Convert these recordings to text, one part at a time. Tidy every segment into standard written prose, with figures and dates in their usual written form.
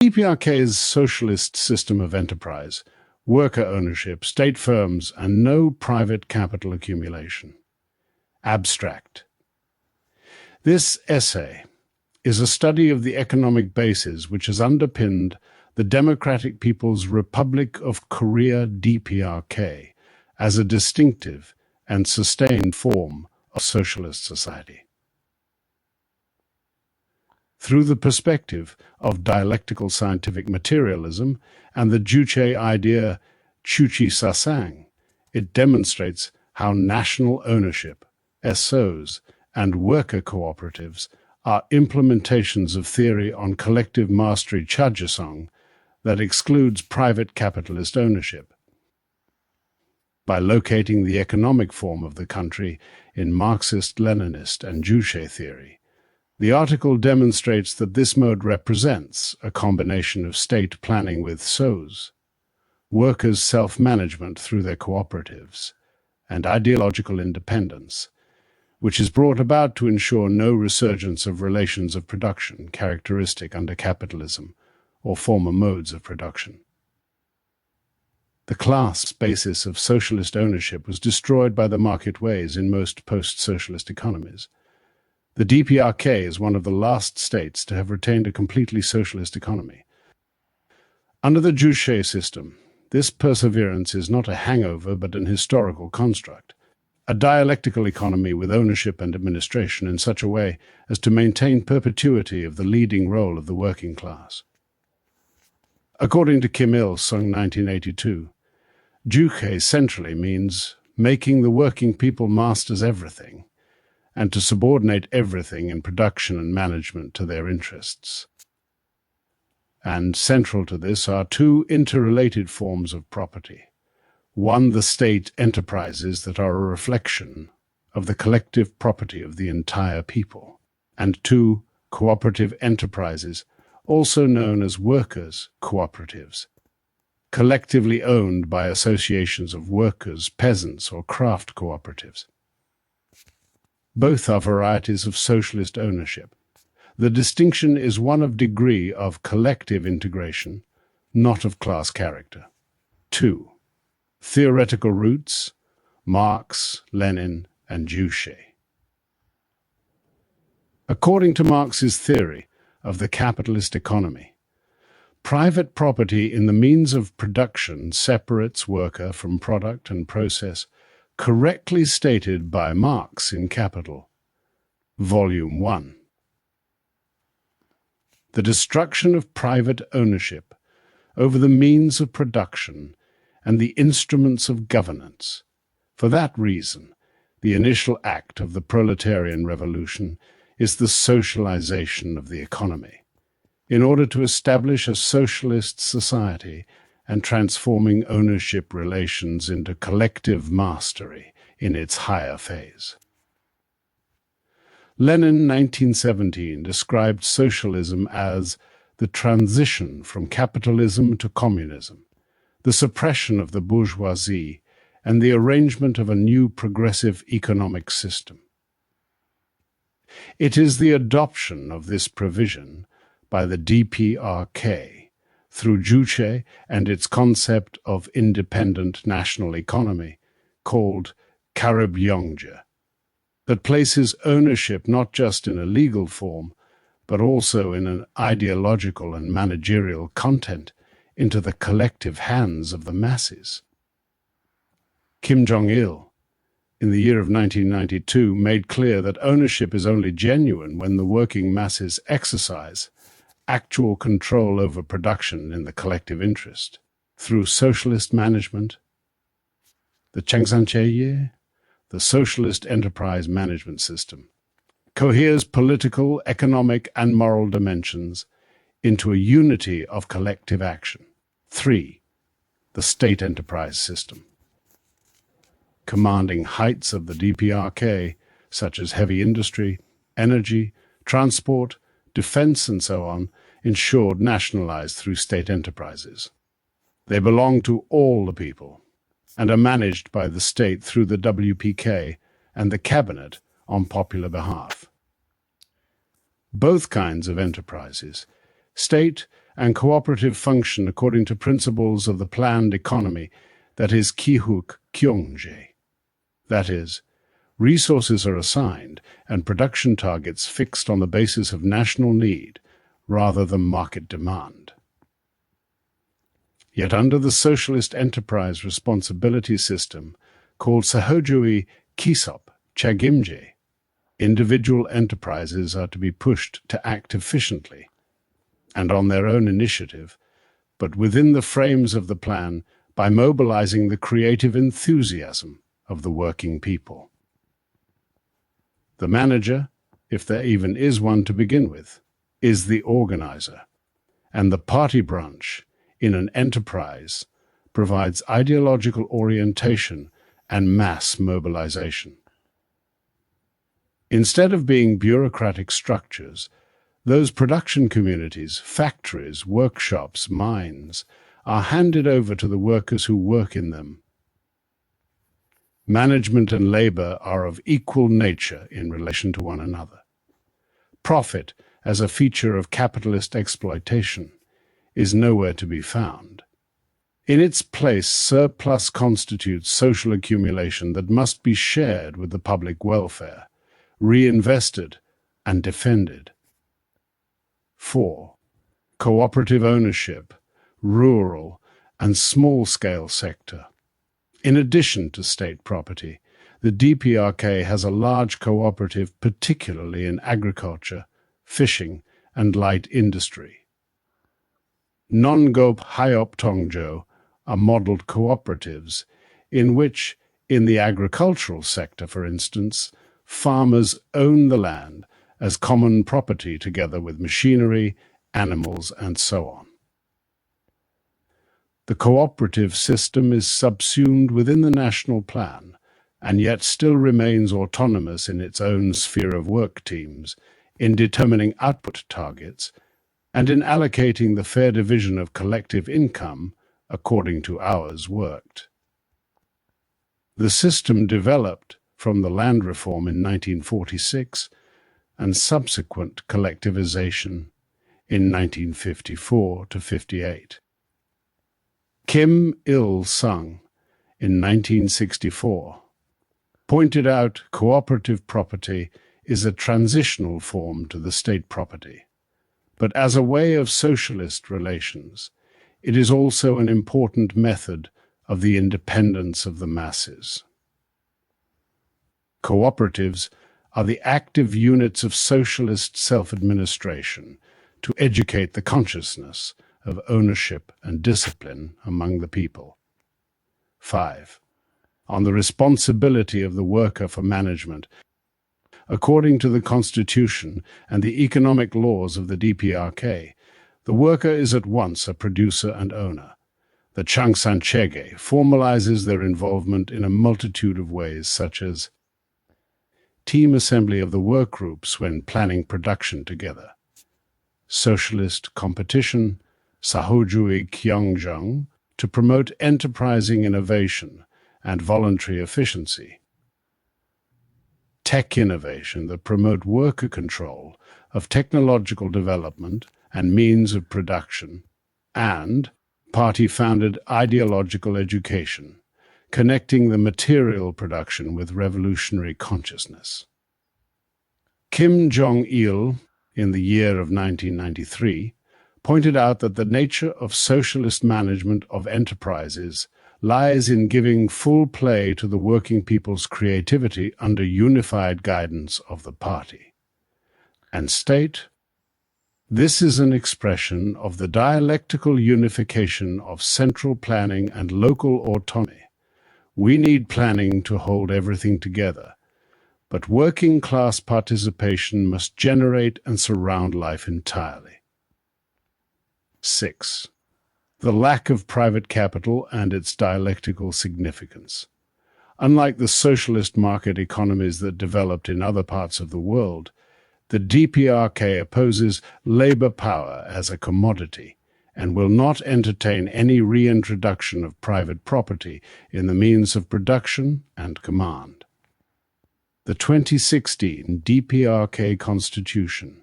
DPRK's socialist system of enterprise, worker ownership, state firms, and no private capital accumulation. Abstract. This essay is a study of the economic basis which has underpinned the Democratic People's Republic of Korea DPRK as a distinctive and sustained form of socialist society. Through the perspective of dialectical scientific materialism and the Juche idea Chuchi Sasang, it demonstrates how national ownership, SOs, and worker cooperatives are implementations of theory on collective mastery Chajasong that excludes private capitalist ownership. By locating the economic form of the country in Marxist, Leninist, and Juche theory, the article demonstrates that this mode represents a combination of state planning with SOs, workers' self-management through their cooperatives, and ideological independence, which is brought about to ensure no resurgence of relations of production characteristic under capitalism or former modes of production. The class basis of socialist ownership was destroyed by the market ways in most post-socialist economies. The DPRK is one of the last states to have retained a completely socialist economy. Under the Juche system, this perseverance is not a hangover but an historical construct, a dialectical economy with ownership and administration in such a way as to maintain perpetuity of the leading role of the working class. According to Kim Il-sung 1982, Juche centrally means making the working people masters everything, and to subordinate everything in production and management to their interests. And central to this are two interrelated forms of property. One, the state enterprises that are a reflection of the collective property of the entire people. And two, cooperative enterprises, also known as workers' cooperatives, collectively owned by associations of workers, peasants, or craft cooperatives. Both are varieties of socialist ownership. The distinction is one of degree of collective integration, not of class character. 2. Theoretical roots: Marx, Lenin, and Juche. According to Marx's theory of the capitalist economy, private property in the means of production separates worker from product and process, correctly stated by Marx in Capital, Volume 1. The destruction of private ownership over the means of production and the instruments of governance. For that reason, the initial act of the proletarian revolution is the socialization of the economy, in order to establish a socialist society and transforming ownership relations into collective mastery in its higher phase. Lenin, 1917, described socialism as the transition from capitalism to communism, the suppression of the bourgeoisie, and the arrangement of a new progressive economic system. It is the adoption of this provision by the DPRK through Juche and its concept of independent national economy, called Karabyongja, that places ownership not just in a legal form, but also in an ideological and managerial content into the collective hands of the masses. Kim Jong-il, in the year of 1992, made clear that ownership is only genuine when the working masses exercise actual control over production in the collective interest through socialist management, the Changsancheye, the Socialist Enterprise Management System, coheres political, economic, and moral dimensions into a unity of collective action. 3. The State Enterprise System. Commanding heights of the DPRK, such as heavy industry, energy, transport, defense, and so on, ensured nationalized through state enterprises. They belong to all the people and are managed by the state through the WPK and the cabinet on popular behalf. Both kinds of enterprises, state and cooperative function according to principles of the planned economy, that is, Kihuk Kyongje. That is, resources are assigned and production targets fixed on the basis of national need rather than market demand. Yet under the socialist enterprise responsibility system called Sahojui Kisop Chagimje, individual enterprises are to be pushed to act efficiently and on their own initiative, but within the frames of the plan by mobilizing the creative enthusiasm of the working people. The manager, if there even is one to begin with, is the organizer, and the party branch in an enterprise provides ideological orientation and mass mobilization. Instead of being bureaucratic structures, those production communities, factories, workshops, mines, are handed over to the workers who work in them. Management and labor are of equal nature in relation to one another. Profit, as a feature of capitalist exploitation, is nowhere to be found. In its place, surplus constitutes social accumulation that must be shared with the public welfare, reinvested and defended. 4. Cooperative ownership, rural and small-scale sector. In addition to state property, the DPRK has a large cooperative, particularly in agriculture, fishing, and light industry. Nongop Hyop Tongjo are modeled cooperatives in which, in the agricultural sector, for instance, farmers own the land as common property together with machinery, animals, and so on. The cooperative system is subsumed within the national plan, and yet still remains autonomous in its own sphere of work teams, in determining output targets, and in allocating the fair division of collective income according to hours worked. The system developed from the land reform in 1946 and subsequent collectivization in 1954 to 58. Kim Il-sung, in 1964, pointed out cooperative property is a transitional form to the state property, but as a way of socialist relations, it is also an important method of the independence of the masses. Cooperatives are the active units of socialist self-administration to educate the consciousness of ownership and discipline among the people. 5. On the responsibility of the worker for management. According to the Constitution and the economic laws of the DPRK, the worker is at once a producer and owner. The Changsanchege formalizes their involvement in a multitude of ways, such as team assembly of the work groups when planning production together, socialist competition, Sahojui Kyongjang, to promote enterprising innovation and voluntary efficiency, tech innovation that promote worker control of technological development and means of production, and party-founded ideological education, connecting the material production with revolutionary consciousness. Kim Jong-il, in the year of 1993, pointed out that the nature of socialist management of enterprises lies in giving full play to the working people's creativity under unified guidance of the party. And state, this is an expression of the dialectical unification of central planning and local autonomy. We need planning to hold everything together, but working class participation must generate and surround life entirely. 6. The lack of private capital and its dialectical significance. Unlike the socialist market economies that developed in other parts of the world, the DPRK opposes labor power as a commodity and will not entertain any reintroduction of private property in the means of production and command. The 2016 DPRK Constitution,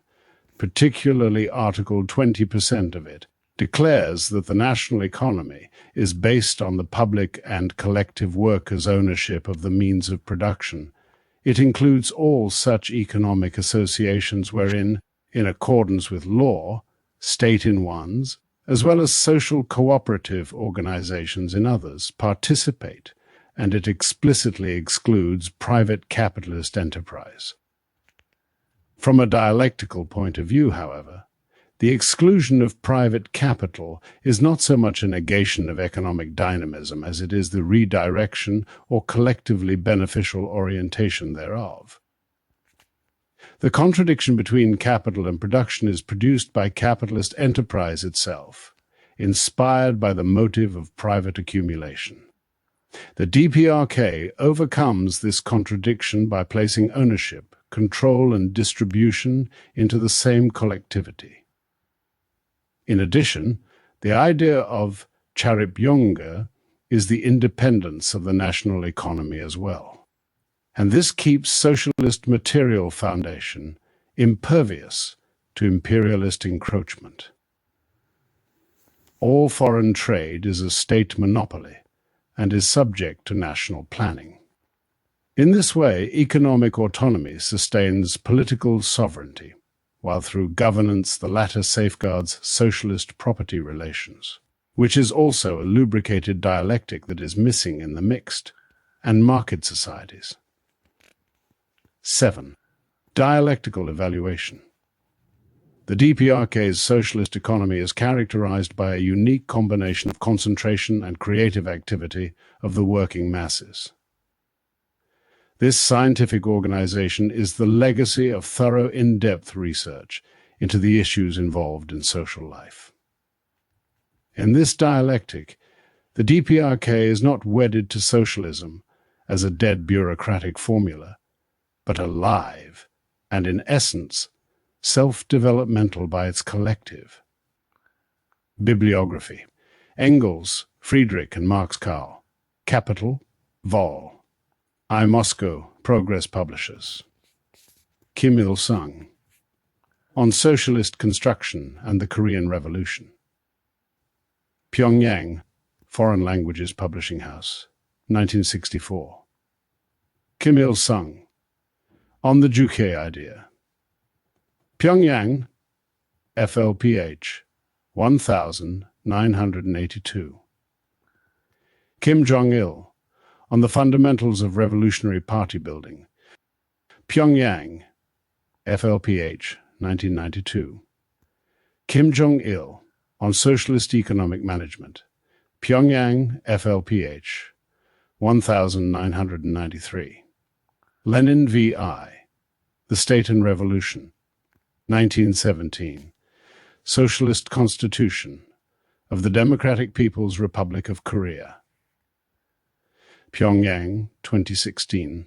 particularly Article 20% of it, declares that the national economy is based on the public and collective workers' ownership of the means of production. It includes all such economic associations wherein, in accordance with law, state in ones, as well as social cooperative organizations in others, participate, and it explicitly excludes private capitalist enterprise. From a dialectical point of view, however, the exclusion of private capital is not so much a negation of economic dynamism as it is the redirection or collectively beneficial orientation thereof. The contradiction between capital and production is produced by capitalist enterprise itself, inspired by the motive of private accumulation. The DPRK overcomes this contradiction by placing ownership, control, and distribution into the same collectivity. In addition, the idea of Charipyonga is the independence of the national economy as well. And this keeps socialist material foundation impervious to imperialist encroachment. All foreign trade is a state monopoly and is subject to national planning. In this way, economic autonomy sustains political sovereignty, while through governance the latter safeguards socialist property relations, which is also a lubricated dialectic that is missing in the mixed and market societies. 7. Dialectical evaluation. The DPRK's socialist economy is characterized by a unique combination of concentration and creative activity of the working masses. This scientific organization is the legacy of thorough, in-depth research into the issues involved in social life. In this dialectic, the DPRK is not wedded to socialism as a dead bureaucratic formula, but alive and, in essence, self-developmental by its collective. Bibliography: Engels, Friedrich and Marx Karl. Capital, Vol. I. Moscow, Progress Publishers. Kim Il-sung, On Socialist Construction and the Korean Revolution. Pyongyang, Foreign Languages Publishing House, 1964. Kim Il-sung, On the Juche Idea. Pyongyang, FLPH, 1982. Kim Jong-il, On the Fundamentals of Revolutionary Party Building. Pyongyang, FLPH, 1992. Kim Jong-il, On Socialist Economic Management. Pyongyang, FLPH, 1993. Lenin v.I., The State and Revolution, 1917. Socialist Constitution of the Democratic People's Republic of Korea. Pyongyang, 2016.